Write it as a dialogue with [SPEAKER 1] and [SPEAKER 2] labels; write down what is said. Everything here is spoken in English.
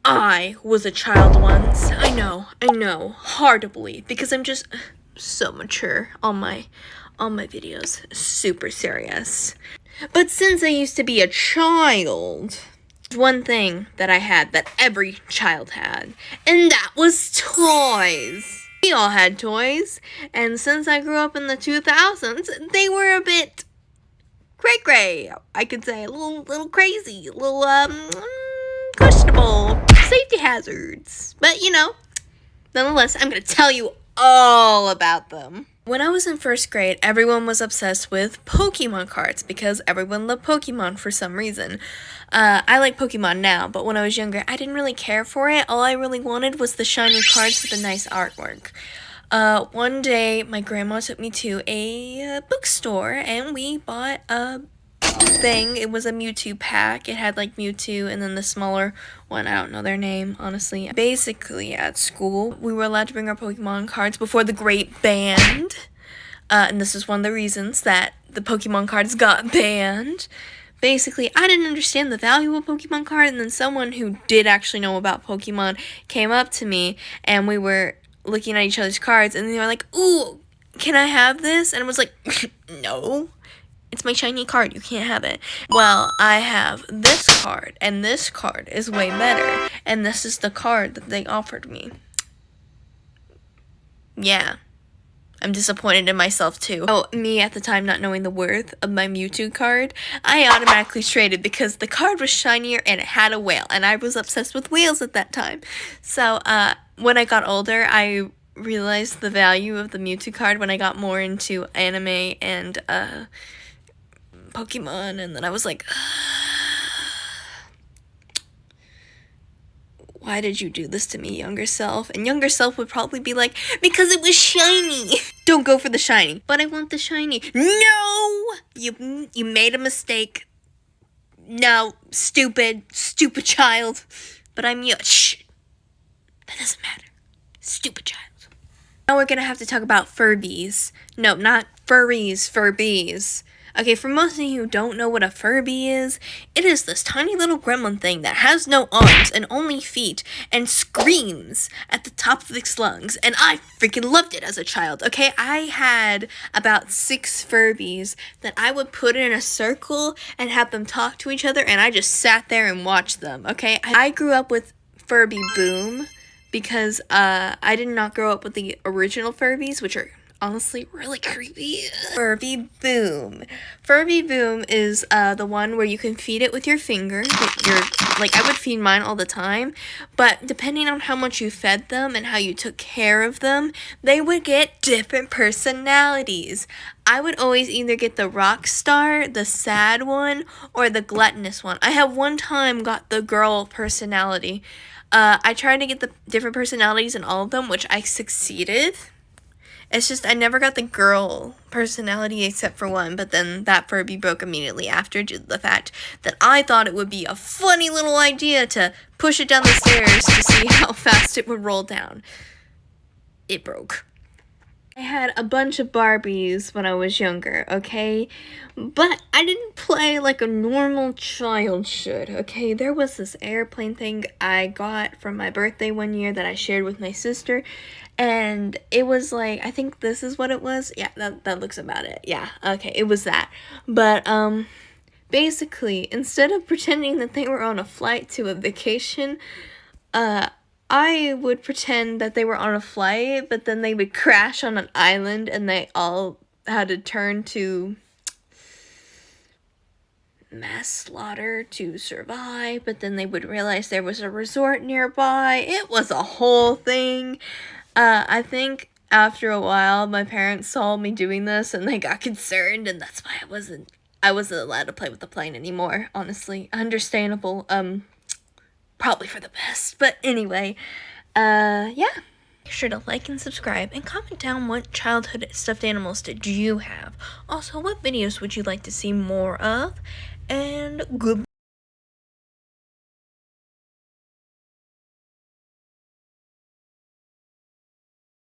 [SPEAKER 1] I was a child once. I know, hard to believe because I'm just so mature on my videos, super serious. But since I used to be a child, one thing that I had that every child had, and that was toys. We all had toys, and since I grew up in the 2000s, they were a bit cray-cray. I could say a little crazy, a little questionable, safety hazards. But nonetheless, I'm gonna tell you all about them. When I was in first grade, everyone was obsessed with Pokemon cards because everyone loved Pokemon for some reason. I like Pokemon now, but when I was younger, I didn't really care for it. All I really wanted was the shiny cards with the nice artwork. One day, my grandma took me to a bookstore, and we bought a thing. It was a Mewtwo pack. It had like Mewtwo and then the smaller one. I don't know their name, honestly. Basically, at school, we were allowed to bring our Pokemon cards before the Great Banned. And this is one of the reasons that the Pokemon cards got banned. Basically, I didn't understand the value of a Pokemon card, and then someone who did actually know about Pokemon came up to me, and we were looking at each other's cards, and they were like, "Ooh, can I have this?" And I was like, "No. It's my shiny card. You can't have it." Well, I have this card, and this card is way better. And this is the card that they offered me. Yeah. I'm disappointed in myself, too. Oh, me at the time not knowing the worth of my Mewtwo card, I automatically traded because the card was shinier and it had a whale. And I was obsessed with whales at that time. So, when I got older, I realized the value of the Mewtwo card when I got more into anime and, Pokemon, and then I was like, why did you do this to me, younger self? And younger self would probably be like, because it was shiny. Don't go for the shiny. But I want the shiny. No! You made a mistake. No, stupid child. But I'm yours. Shh. That doesn't matter. Stupid child. Now we're gonna have to talk about Furbies. No, not furries, Furbies. Okay, for most of you who don't know what a Furby is, it is this tiny little gremlin thing that has no arms and only feet and screams at the top of its lungs. And I freaking loved it as a child, okay? I had about 6 Furbies that I would put in a circle and have them talk to each other, and I just sat there and watched them, okay? I grew up with Furby Boom because I did not grow up with the original Furbies, which are honestly really creepy. Furby Boom. Furby Boom is the one where you can feed it with your finger. I would feed mine all the time, but depending on how much you fed them and how you took care of them, they would get different personalities. I would always either get the rock star, the sad one, or the gluttonous one. I have one time got the girl personality. I tried to get the different personalities in all of them, which I succeeded. It's just I never got the girl personality except for one, but then that Furby broke immediately after due to the fact that I thought it would be a funny little idea to push it down the stairs to see how fast it would roll down. It broke. I had a bunch of Barbies when I was younger, okay? But I didn't play like a normal child should, okay? There was this airplane thing I got for my birthday one year that I shared with my sister. And it was like, I think this is what it was. Yeah, that looks about it. Yeah, okay, it was that. But, basically, instead of pretending that they were on a flight to a vacation, I would pretend that they were on a flight, but then they would crash on an island and they all had to turn to mass slaughter to survive, but then they would realize there was a resort nearby. It was a whole thing. I think after a while, my parents saw me doing this and they got concerned, and that's why I wasn't allowed to play with the plane anymore, honestly. Understandable, probably for the best, but anyway, yeah. Make sure to like and subscribe, and comment down what childhood stuffed animals did you have. Also, what videos would you like to see more of, and goodbye.